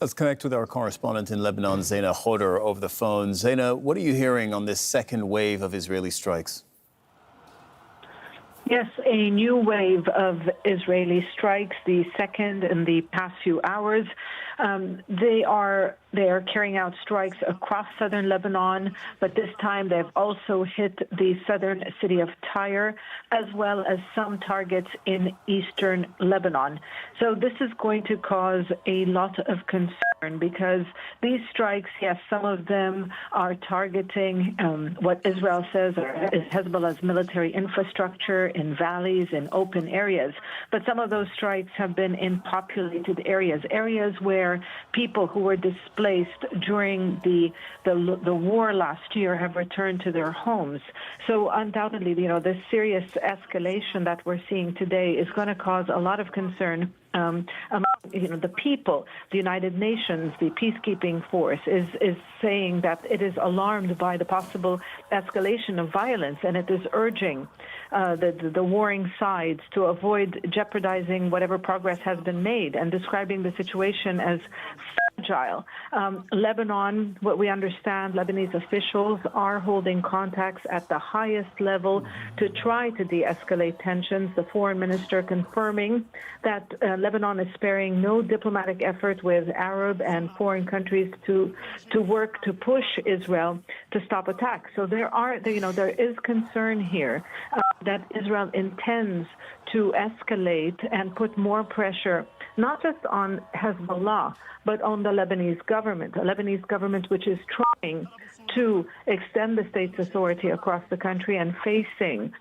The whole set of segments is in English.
Let's connect with our correspondent in Lebanon, Zeina Khodr, over the phone. Zeina, what are you hearing on this second wave of Israeli strikes? Yes, a new wave of Israeli strikes, the second in the past few hours. They are carrying out strikes across southern Lebanon, but this time they've also hit the southern city of Tyre, as well as some targets in eastern Lebanon. So this is going to cause a lot of concern because these strikes, yes, some of them are targeting what Israel says is Hezbollah's military infrastructure in valleys, in open areas. But some of those strikes have been in populated areas, areas where people who were displaced during the war last year have returned to their homes. So undoubtedly, this serious escalation that we're seeing today is going to cause a lot of concern among the people. The United Nations, the peacekeeping force, is saying that it is alarmed by the possible escalation of violence, and it is urging the warring sides to avoid jeopardizing whatever progress has been made, and describing the situation as fragile. Lebanon, what we understand, Lebanese officials are holding contacts at the highest level to try to de-escalate tensions. The foreign minister confirming that Lebanon is sparing no diplomatic effort with Arab and foreign countries to work to push Israel to stop attacks. So there is concern here that Israel intends to escalate and put more pressure, not just on Hezbollah, but on the Lebanese government, a Lebanese government which is trying to extend the state's authority across the country and facing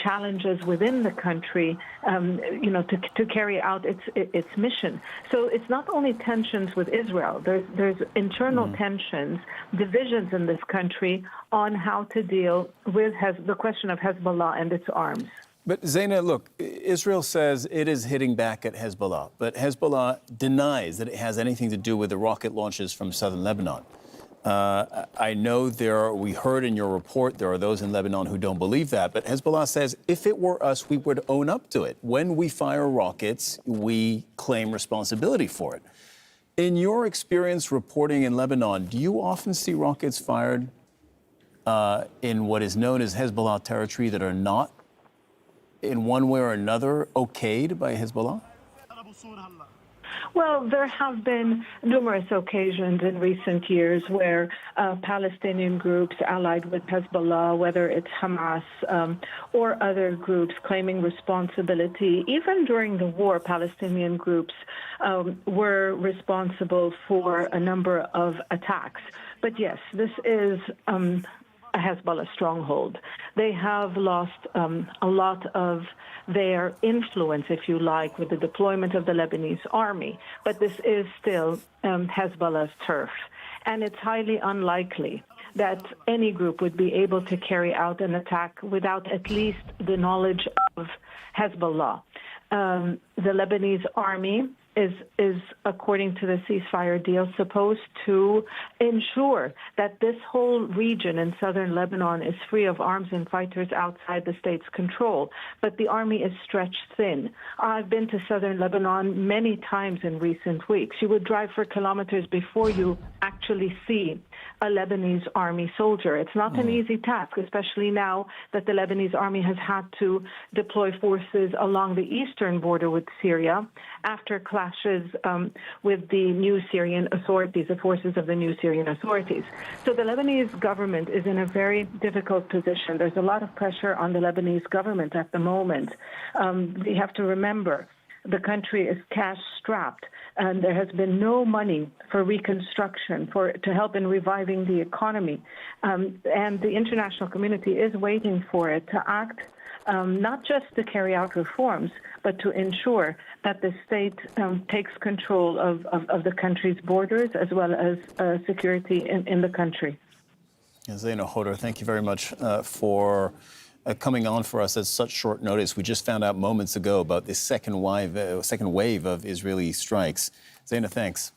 challenges within the country, to carry out its mission. So it's not only tensions with Israel. There's internal tensions, divisions in this country on how to deal with the question of Hezbollah and its arms. But Zeina, look, Israel says it is hitting back at Hezbollah, but Hezbollah denies that it has anything to do with the rocket launches from southern Lebanon. I know we heard in your report, there are those in Lebanon who don't believe that, but Hezbollah says if it were us, we would own up to it. When we fire rockets, we claim responsibility for it. In your experience reporting in Lebanon, do you often see rockets fired in what is known as Hezbollah territory that are not in one way or another okayed by Hezbollah? Well, there have been numerous occasions in recent years where Palestinian groups allied with Hezbollah, whether it's Hamas or other groups claiming responsibility. Even during the war, Palestinian groups were responsible for a number of attacks. But yes, this is a Hezbollah stronghold. They have lost a lot of their influence, if you like, with the deployment of the Lebanese army. But this is still Hezbollah's turf. And it's highly unlikely that any group would be able to carry out an attack without at least the knowledge of Hezbollah. The Lebanese army is, according to the ceasefire deal, supposed to ensure that this whole region in southern Lebanon is free of arms and fighters outside the state's control. But the army is stretched thin. I've been to southern Lebanon many times in recent weeks. You would drive for kilometers before you actually see a Lebanese army soldier. It's not an easy task, especially now that the Lebanese army has had to deploy forces along the eastern border with Syria after clashes with the new Syrian authorities, the forces of the new Syrian authorities. So the Lebanese government is in a very difficult position. There's a lot of pressure on the Lebanese government at the moment. We have to remember the country is cash-strapped, and there has been no money for reconstruction, to help in reviving the economy. And the international community is waiting for it to act, not just to carry out reforms, but to ensure that the state takes control of the country's borders as well as security in the country. Zeina Khodr, thank you very much for coming on for us at such short notice. We just found out moments ago about this second wave of Israeli strikes. Zeina, thanks.